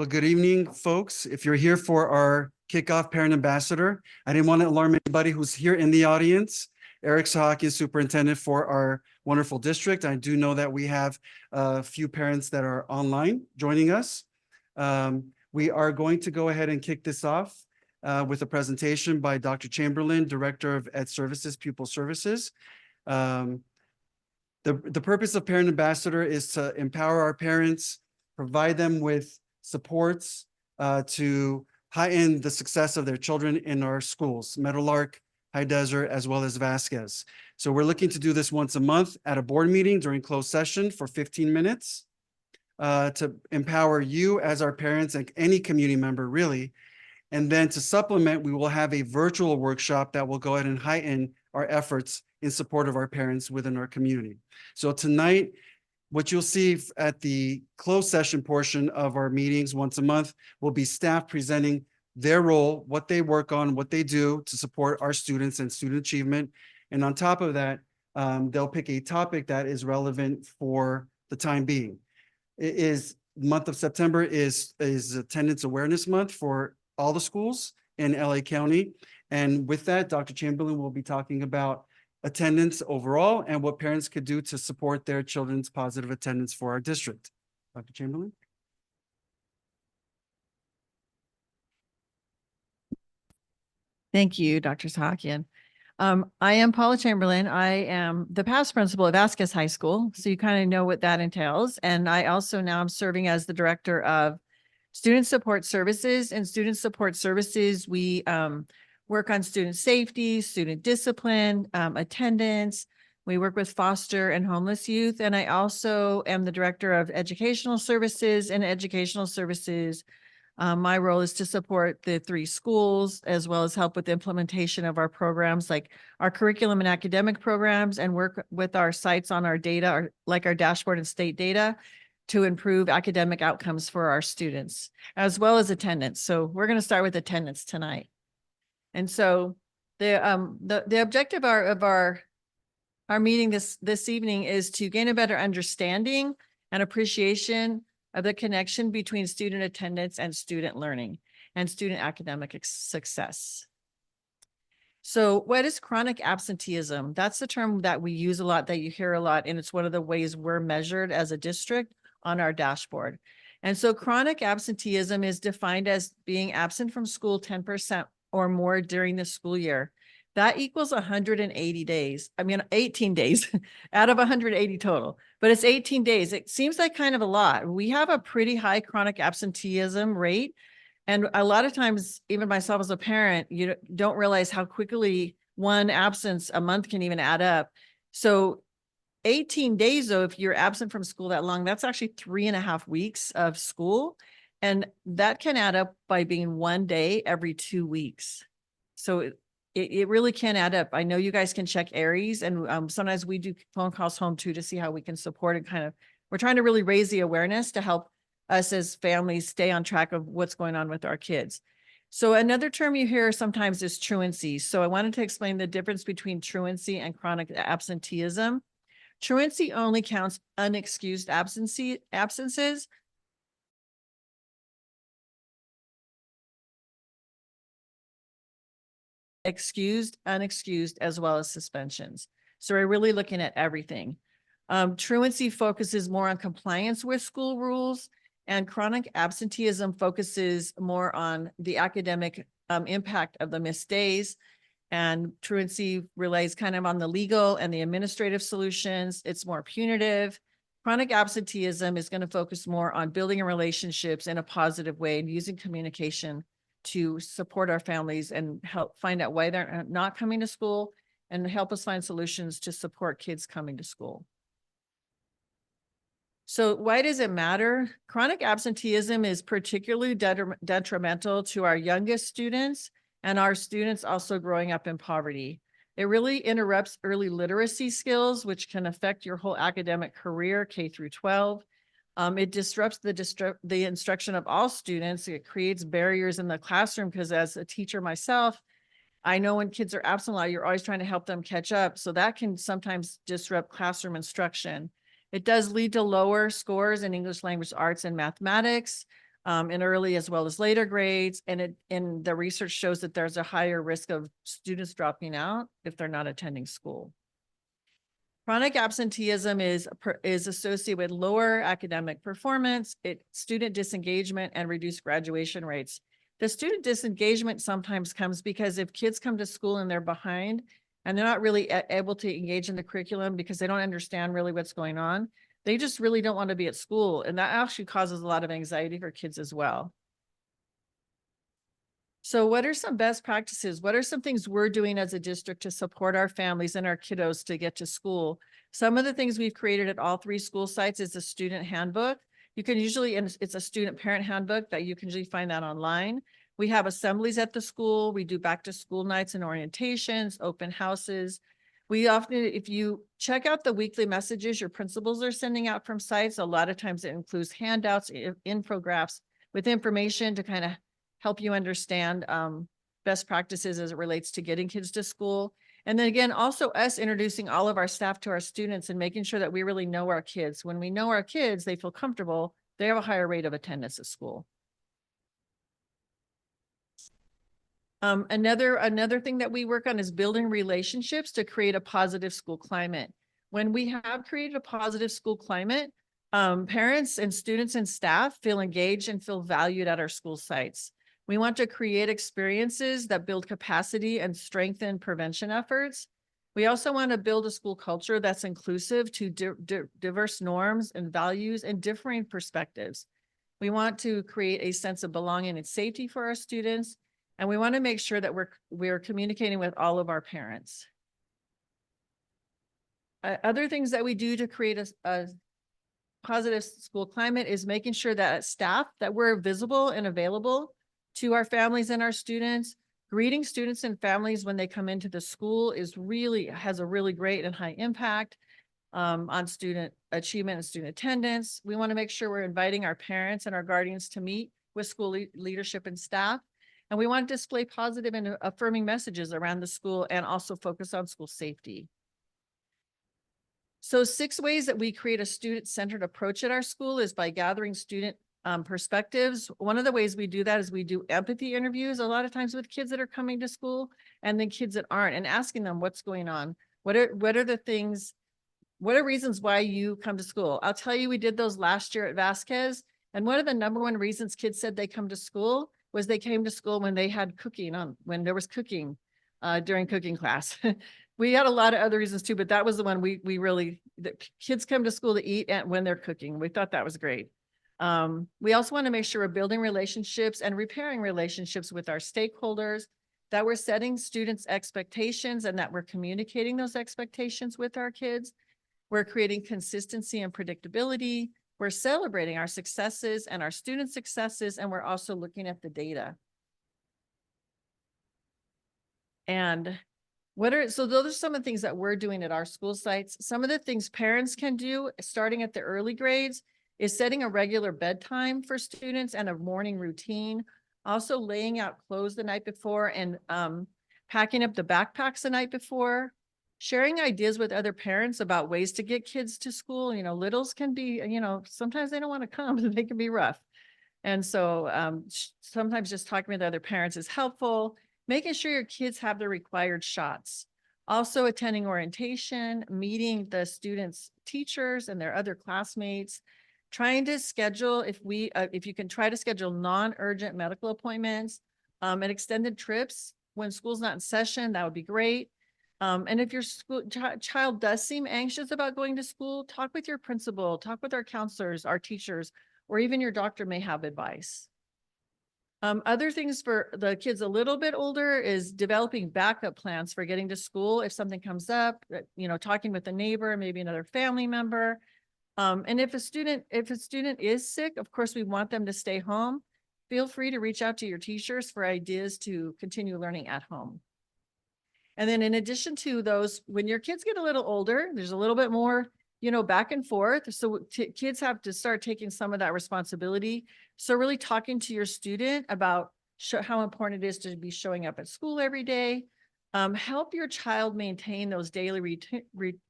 Well, good evening, folks. If you're here for our kickoff parent ambassador, I didn't want to alarm anybody who's here in the audience. Eric Sahakian, superintendent for our wonderful district. I do know that we have a few parents that are online joining us. We are going to go ahead and kick this off with a presentation by Dr. Chamberlain, Director of Ed Services, Pupil Services. The purpose of Parent Ambassador is to empower our parents, provide them with supports to heighten the success of their children in our schools, Meadowlark, High Desert, as well as Vasquez. So we're looking to do this once a month at a board meeting during closed session for 15 minutes to empower you as our parents and any community member, really. And then to supplement, we will have a virtual workshop that will go ahead and heighten our efforts in support of our parents within our community. So tonight, what you'll see at the closed session portion of our meetings once a month will be staff presenting their role, what they work on, what they do to support our students and student achievement. And on top of that, they'll pick a topic that is relevant for the time being. Month of September is Attendance Awareness Month for all the schools in LA County. And with that, Dr. Chamberlain will be talking about attendance overall and what parents could do to support their children's positive attendance for our district. Dr. Chamberlain. Thank you, Dr. Sahakian. I am Paula Chamberlain. I am the past principal at Vasquez High School, so you kind of know what that entails. And I also now am serving as the director of Student Support Services. And Student Support Services, we work on student safety, student discipline, attendance. We work with foster and homeless youth. And I also am the director of Educational Services. And Educational Services, my role is to support the 3 schools, as well as help with the implementation of our programs, like our curriculum and academic programs, and work with our sites on our data, like our dashboard and state data, to improve academic outcomes for our students, as well as attendance. So we're going to start with attendance tonight. And so the objective of our meeting this evening is to gain a better understanding and appreciation of the connection between student attendance and student learning and student academic success. So what is chronic absenteeism? That's the term that we use a lot, that you hear a lot, and it's one of the ways we're measured as a district on our dashboard. And so chronic absenteeism is defined as being absent from school 10% or more during the school year. That equals 180 days. I mean, 18 days out of 180 total, but it's 18 days. It seems like kind of a lot. We have a pretty high chronic absenteeism rate. And a lot of times, even myself as a parent, you don't realize how quickly one absence a month can even add up. So 18 days, though, if you're absent from school that long, that's actually 3.5 weeks of school. And that can add up by being 1 day every 2 weeks. So it really can add up. I know you guys can check Aries, and sometimes we do phone calls home too to see how we can support and we're trying to really raise the awareness to help us as families stay on track of what's going on with our kids. So another term you hear sometimes is truancy. So I wanted to explain the difference between truancy and chronic absenteeism. Truancy only counts unexcused absences. Excused, unexcused, as well as suspensions. So we're really looking at everything. Truancy focuses more on compliance with school rules, and chronic absenteeism focuses more on the academic impact of the missed days. And truancy relies kind of on the legal and the administrative solutions. It's more punitive. Chronic absenteeism is going to focus more on building relationships in a positive way and using communication to support our families and help find out why they're not coming to school and help us find solutions to support kids coming to school. So why does it matter? Chronic absenteeism is particularly detrimental to our youngest students and our students also growing up in poverty. It really interrupts early literacy skills, which can affect your whole academic career, K through 12. It disrupts the instruction of all students. It creates barriers in the classroom because as a teacher myself, I know when kids are absent a lot, you're always trying to help them catch up. So that can sometimes disrupt classroom instruction. It does lead to lower scores in English language arts and mathematics. in early as well as later grades. And the research shows that there's a higher risk of students dropping out if they're not attending school. Chronic absenteeism is associated with lower academic performance, student disengagement, and reduced graduation rates. The student disengagement sometimes comes because if kids come to school and they're behind and they're not really able to engage in the curriculum because they don't understand really what's going on, they just really don't want to be at school. And that actually causes a lot of anxiety for kids as well. So what are some best practices? What are some things we're doing as a district to support our families and our kiddos to get to school? Some of the things we've created at all 3 school sites is a student handbook. You can usually, and it's a student parent handbook that you can usually find that online. We have assemblies at the school. We do back to school nights and orientations, open houses. We often, if you check out the weekly messages your principals are sending out from sites, a lot of times it includes handouts, infographics with information to kind of help you understand best practices as it relates to getting kids to school. And then again, also us introducing all of our staff to our students and making sure that we really know our kids. When we know our kids, they feel comfortable, they have a higher rate of attendance at school. Another thing that we work on is building relationships to create a positive school climate. When we have created a positive school climate, parents and students and staff feel engaged and feel valued at our school sites. We want to create experiences that build capacity and strengthen prevention efforts. We also want to build a school culture that's inclusive to diverse norms and values and differing perspectives. We want to create a sense of belonging and safety for our students. And we want to make sure that we're communicating with all of our parents. Other things that we do to create a positive school climate is making sure that staff, that we're visible and available to our families and our students. Greeting students and families when they come into the school has a really great and high impact on student achievement and student attendance. We want to make sure we're inviting our parents and our guardians to meet with school leadership and staff. And we want to display positive and affirming messages around the school and also focus on school safety. So 6 ways that we create a student-centered approach at our school is by gathering student perspectives. One of the ways we do that is we do empathy interviews a lot of times with kids that are coming to school and then kids that aren't, and asking them what's going on. What are the things, what are reasons why you come to school? I'll tell you, we did those last year at Vasquez. And one of the #1 reasons kids said they come to school was they came to school when they had cooking on, when there was cooking during cooking class. We had a lot of other reasons too, but that was the one we really, the kids come to school to eat and when they're cooking. We thought that was great. We also want to make sure we're building relationships and repairing relationships with our stakeholders, that we're setting students' expectations and that we're communicating those expectations with our kids. We're creating consistency and predictability. We're celebrating our successes and our students' successes, and we're also looking at the data. And so those are some of the things that we're doing at our school sites. Some of the things parents can do starting at the early grades is setting a regular bedtime for students and a morning routine. Also laying out clothes the night before and packing up the backpacks the night before. Sharing ideas with other parents about ways to get kids to school. You know, littles can be, sometimes they don't want to come, they can be rough. And so sometimes just talking with other parents is helpful. Making sure your kids have the required shots. Also attending orientation, meeting the students' teachers and their other classmates. Trying to schedule, if you can try to schedule non-urgent medical appointments and extended trips when school's not in session, that would be great. And if your child does seem anxious about going to school, talk with your principal, talk with our counselors, our teachers, or even your doctor may have advice. Other things for the kids a little bit older is developing backup plans for getting to school if something comes up, talking with a neighbor, maybe another family member. And if a student is sick, of course, we want them to stay home. Feel free to reach out to your teachers for ideas to continue learning at home. And then in addition to those, when your kids get a little older, there's a little bit more, back and forth. So kids have to start taking some of that responsibility. So really talking to your student about how important it is to be showing up at school every day. Help your child maintain those daily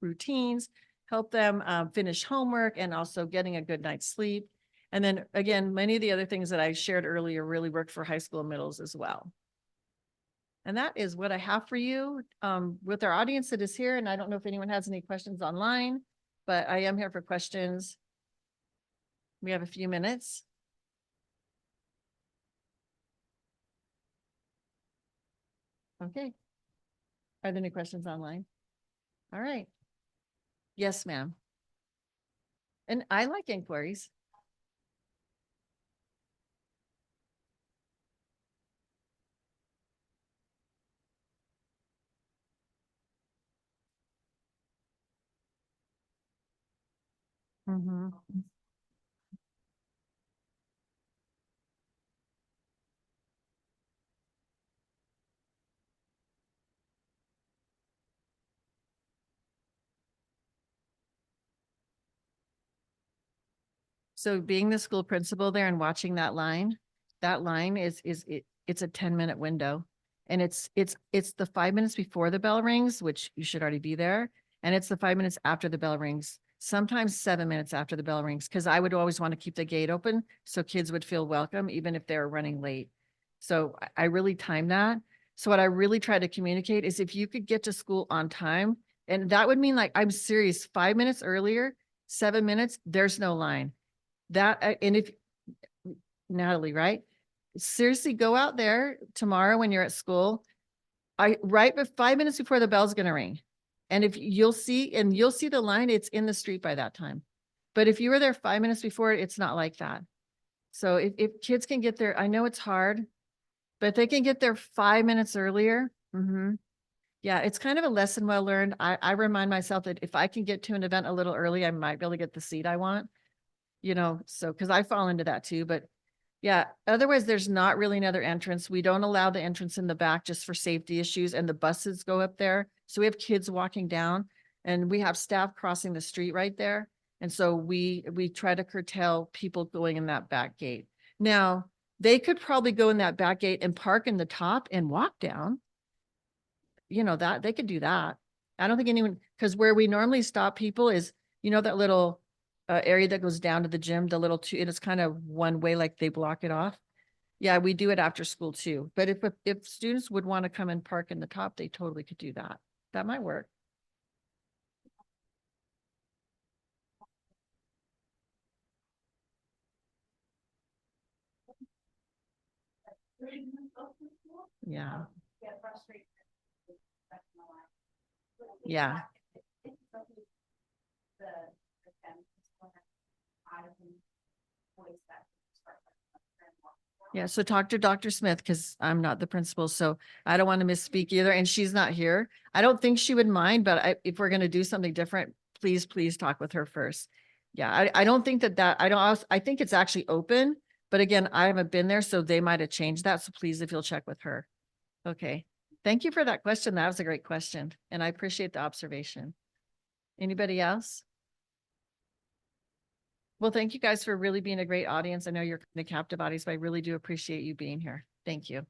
routines, help them finish homework and also getting a good night's sleep. And then again, many of the other things that I shared earlier really work for high school and middles as well. And that is what I have for you with our audience that is here. And I don't know if anyone has any questions online, but I am here for questions. We have a few minutes. Okay. Are there any questions online? All right. Yes, ma'am. And I like inquiries. Mhm. So being the school principal there and watching that line it's a 10-minute window. And it's the 5 minutes before the bell rings, which you should already be there. And it's the 5 minutes after the bell rings, sometimes 7 minutes after the bell rings, because I would always want to keep the gate open so kids would feel welcome, even if they're running late. So I really time that. So what I really try to communicate is if you could get to school on time, and that would mean like, I'm serious, 5 minutes earlier, 7 minutes, there's no line. And if Natalie, right? Seriously, go out there tomorrow when you're at school. But 5 minutes before the bell's gonna ring. And if you'll see the line, it's in the street by that time. But if you were there 5 minutes before, it's not like that. So if kids can get there, I know it's hard, but if they can get there 5 minutes earlier. Yeah, it's kind of a lesson well learned. I remind myself that if I can get to an event a little early, I might be able to get the seat I want. So because I fall into that too, but yeah, otherwise there's not really another entrance. We don't allow the entrance in the back just for safety issues, and the buses go up there. So we have kids walking down and we have staff crossing the street right there. And so we try to curtail people going in that back gate. Now, they could probably go in that back gate and park in the top and walk down. That they could do that. I don't think anyone, because where we normally stop people is, that little area that goes down to the gym, it is kind of one way, like they block it off. Yeah, we do it after school too. But if students would want to come and park in the top, they totally could do that. That might work. Yeah. Yeah. Yeah, so talk to Dr. Smith, because I'm not the principal, so I don't want to misspeak either, and she's not here. I don't think she would mind, but if we're going to do something different, please talk with her first. Yeah, I don't think I think it's actually open, but again, I haven't been there, so they might have changed that. So please, if you'll check with her. Okay. Thank you for that question. That was a great question, and I appreciate the observation. Anybody else? Well, thank you guys for really being a great audience. I know you're the captive audience, but I really do appreciate you being here. Thank you.